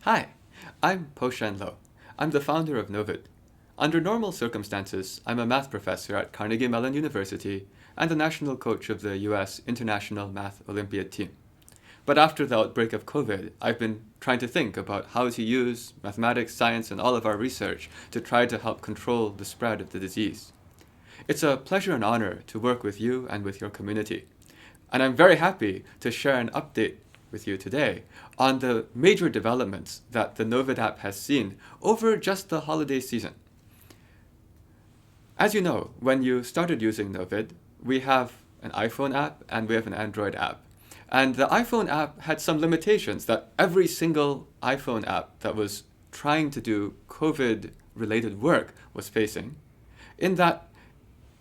Hi, I'm Po-Shan Lo. I'm the founder of Novid. Under normal circumstances, I'm a math professor at Carnegie Mellon University and the national coach of the US International Math Olympiad team. But after the outbreak of COVID, I've been trying to think about how to use mathematics, science, and all of our research to try to help control the spread of the disease. It's a pleasure and honor to work with you and with your community. And I'm very happy to share an update with you today on the major developments that the Novid app has seen over just the holiday season. As you know, when you started using Novid, we have an iPhone app and we have an Android app. And the iPhone app had some limitations that every single iPhone app that was trying to do COVID-related work was facing, in that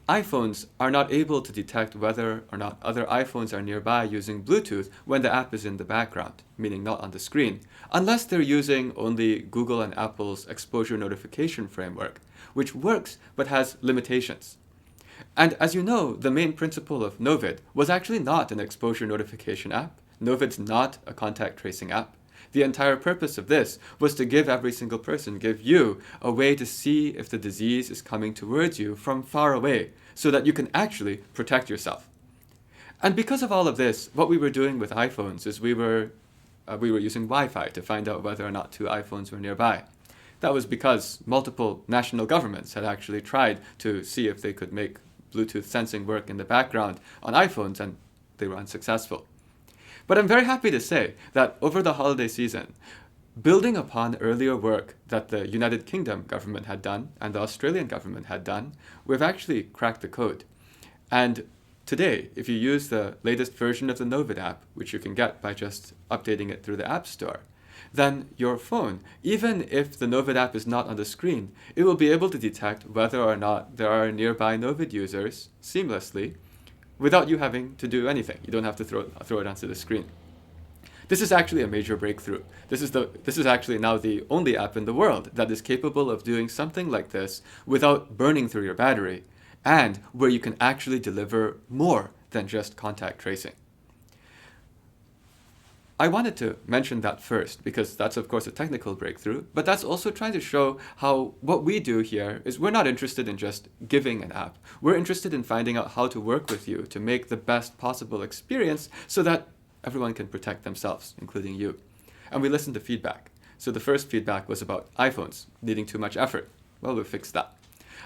iPhones are not able to detect whether or not other iPhones are nearby using Bluetooth when the app is in the background, meaning not on the screen, unless they're using only Google and Apple's exposure notification framework, which works but has limitations. And as you know, the main principle of Novid was actually not an exposure notification app. Novid's not a contact tracing app. The entire purpose of this was to give every single person, give you, a way to see if the disease is coming towards you from far away so that you can actually protect yourself. And because of all of this, what we were doing with iPhones is we were using Wi-Fi to find out whether or not two iPhones were nearby. That was because multiple national governments had actually tried to see if they could make Bluetooth sensing work in the background on iPhones, and they were unsuccessful. But I'm very happy to say that over the holiday season, building upon earlier work that the United Kingdom government had done and the Australian government had done, we've actually cracked the code. And today, if you use the latest version of the Novid app, which you can get by just updating it through the App Store, then your phone, even if the Novid app is not on the screen, it will be able to detect whether or not there are nearby Novid users seamlessly without you having to do anything. You don't have to throw it onto the screen. This is actually a major breakthrough. This is actually now the only app in the world that is capable of doing something like this without burning through your battery, and where you can actually deliver more than just contact tracing. I wanted to mention that first because that's of course a technical breakthrough, but that's also trying to show how what we do here is we're not interested in just giving an app. We're interested in finding out how to work with you to make the best possible experience so that everyone can protect themselves, including you. And we listened to feedback. So the first feedback was about iPhones needing too much effort. Well, we fixed that.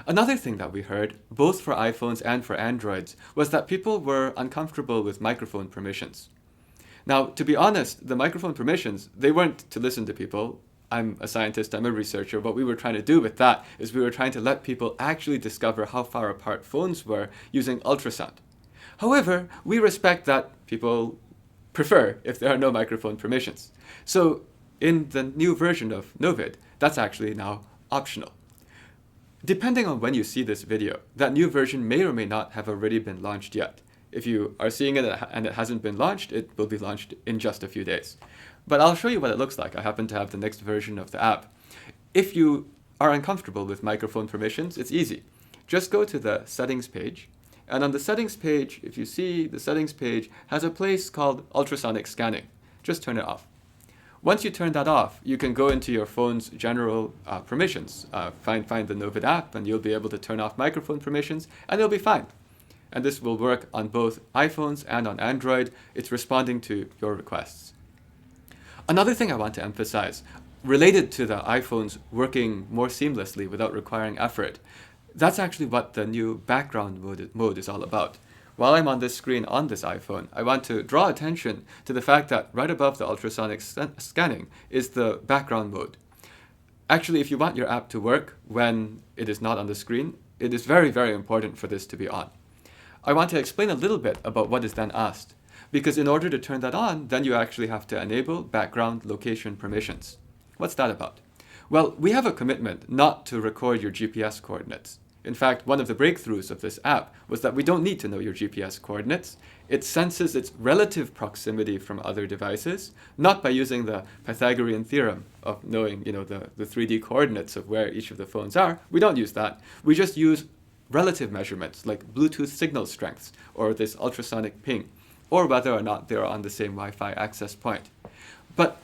Another thing that we heard, both for iPhones and for Androids, was that people were uncomfortable with microphone permissions. Now, to be honest, the microphone permissions, they weren't to listen to people. I'm a scientist, I'm a researcher. What we were trying to do with that is we were trying to let people actually discover how far apart phones were using ultrasound. However, we respect that people prefer if there are no microphone permissions. So in the new version of Novid, that's actually now optional. Depending on when you see this video, that new version may or may not have already been launched yet. If you are seeing it and it hasn't been launched, it will be launched in just a few days. But I'll show you what it looks like. I happen to have the next version of the app. If you are uncomfortable with microphone permissions, it's easy. Just go to the settings page. And on the settings page, if you see, the settings page has a place called ultrasonic scanning. Just turn it off. Once you turn that off, you can go into your phone's general permissions. Find the Novid app, and you'll be able to turn off microphone permissions, and it'll be fine. And this will work on both iPhones and on Android. It's responding to your requests. Another thing I want to emphasize, related to the iPhones working more seamlessly without requiring effort, that's actually what the new background mode is all about. While I'm on this screen on this iPhone, I want to draw attention to the fact that right above the ultrasonic scanning is the background mode. Actually, if you want your app to work when it is not on the screen, it is very, very important for this to be on. I want to explain a little bit about what is then asked, because in order to turn that on, then you actually have to enable background location permissions. What's that about? Well, we have a commitment not to record your GPS coordinates. In fact, one of the breakthroughs of this app was that we don't need to know your GPS coordinates. It senses its relative proximity from other devices, not by using the Pythagorean theorem of knowing, the 3D coordinates of where each of the phones are. We don't use that. We just use relative measurements like Bluetooth signal strengths or this ultrasonic ping, or whether or not they're on the same Wi-Fi access point. But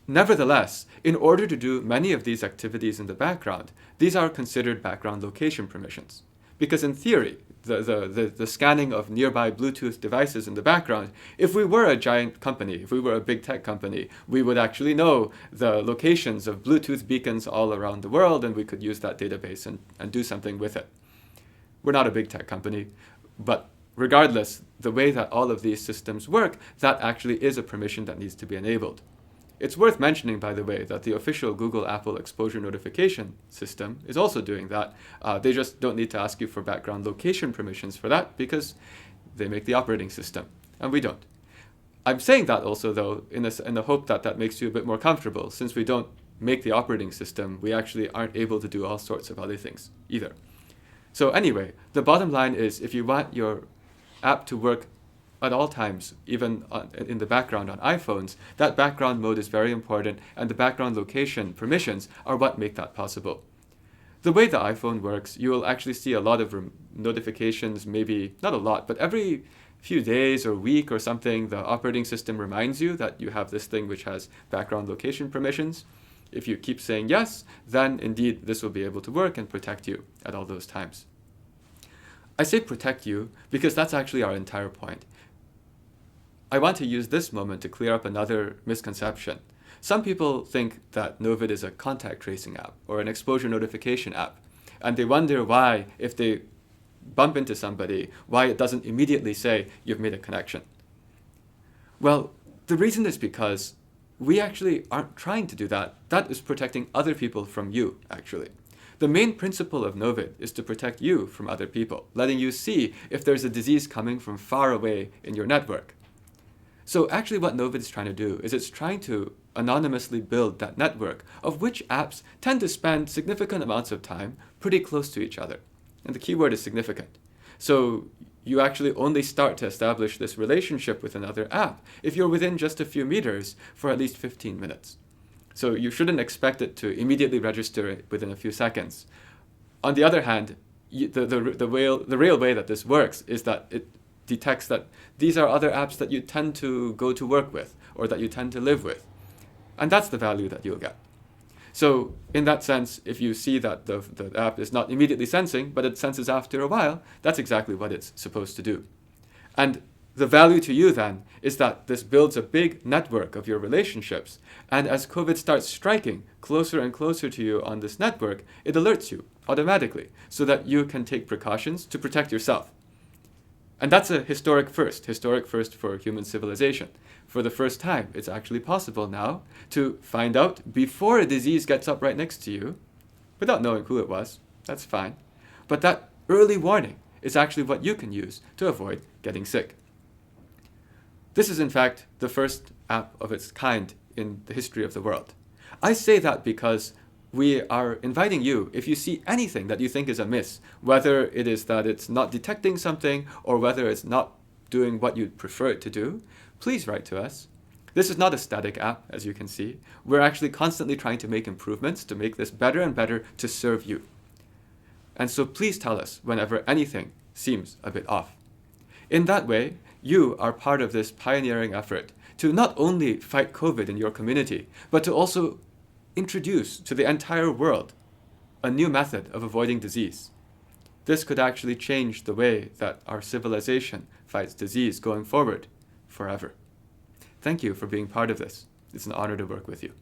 Nevertheless, in order to do many of these activities in the background, these are considered background location permissions. Because in theory, the scanning of nearby Bluetooth devices in the background, if we were a giant company, if we were a big tech company, we would actually know the locations of Bluetooth beacons all around the world, and we could use that database and do something with it. We're not a big tech company, but regardless, the way that all of these systems work, that actually is a permission that needs to be enabled. It's worth mentioning, by the way, that the official Google Apple exposure notification system is also doing that. They just don't need to ask you for background location permissions for that because they make the operating system, and we don't. I'm saying that also, though, in the hope that that makes you a bit more comfortable. Since we don't make the operating system, we actually aren't able to do all sorts of other things either. So anyway, the bottom line is if you want your app to work at all times, even in the background on iPhones, that background mode is very important, and the background location permissions are what make that possible. The way the iPhone works, you will actually see a lot of notifications, maybe not a lot, but every few days or week or something, the operating system reminds you that you have this thing which has background location permissions. If you keep saying yes, then indeed this will be able to work and protect you at all those times. I say protect you because that's actually our entire point. I want to use this moment to clear up another misconception. Some people think that Novid is a contact tracing app or an exposure notification app, and they wonder why, if they bump into somebody, why it doesn't immediately say you've made a connection. Well, the reason is because we actually aren't trying to do that. That is protecting other people from you, actually. The main principle of Novid is to protect you from other people, letting you see if there's a disease coming from far away in your network. So actually what Novid is trying to do is it's trying to anonymously build that network of which apps tend to spend significant amounts of time pretty close to each other. And the keyword is significant. So you actually only start to establish this relationship with another app if you're within just a few meters for at least 15 minutes. So you shouldn't expect it to immediately register within a few seconds. On the other hand, the real way that this works is that it detects that these are other apps that you tend to go to work with or that you tend to live with. And that's the value that you'll get. So in that sense, if you see that the app is not immediately sensing, but it senses after a while, that's exactly what it's supposed to do. And the value to you then is that this builds a big network of your relationships. And as COVID starts striking closer and closer to you on this network, it alerts you automatically so that you can take precautions to protect yourself. And that's a historic first for human civilization. For the first time, it's actually possible now to find out before a disease gets up right next to you, without knowing who it was. That's fine. But that early warning is actually what you can use to avoid getting sick. This is in fact the first app of its kind in the history of the world. I say that because we are inviting you, if you see anything that you think is amiss, whether it is that it's not detecting something or whether it's not doing what you'd prefer it to do, please write to us. This is not a static app, as you can see. We're actually constantly trying to make improvements to make this better and better to serve you. And so please tell us whenever anything seems a bit off. In that way, you are part of this pioneering effort to not only fight COVID in your community, but to also introduce to the entire world a new method of avoiding disease. This could actually change the way that our civilization fights disease going forward forever. Thank you for being part of this. It's an honor to work with you.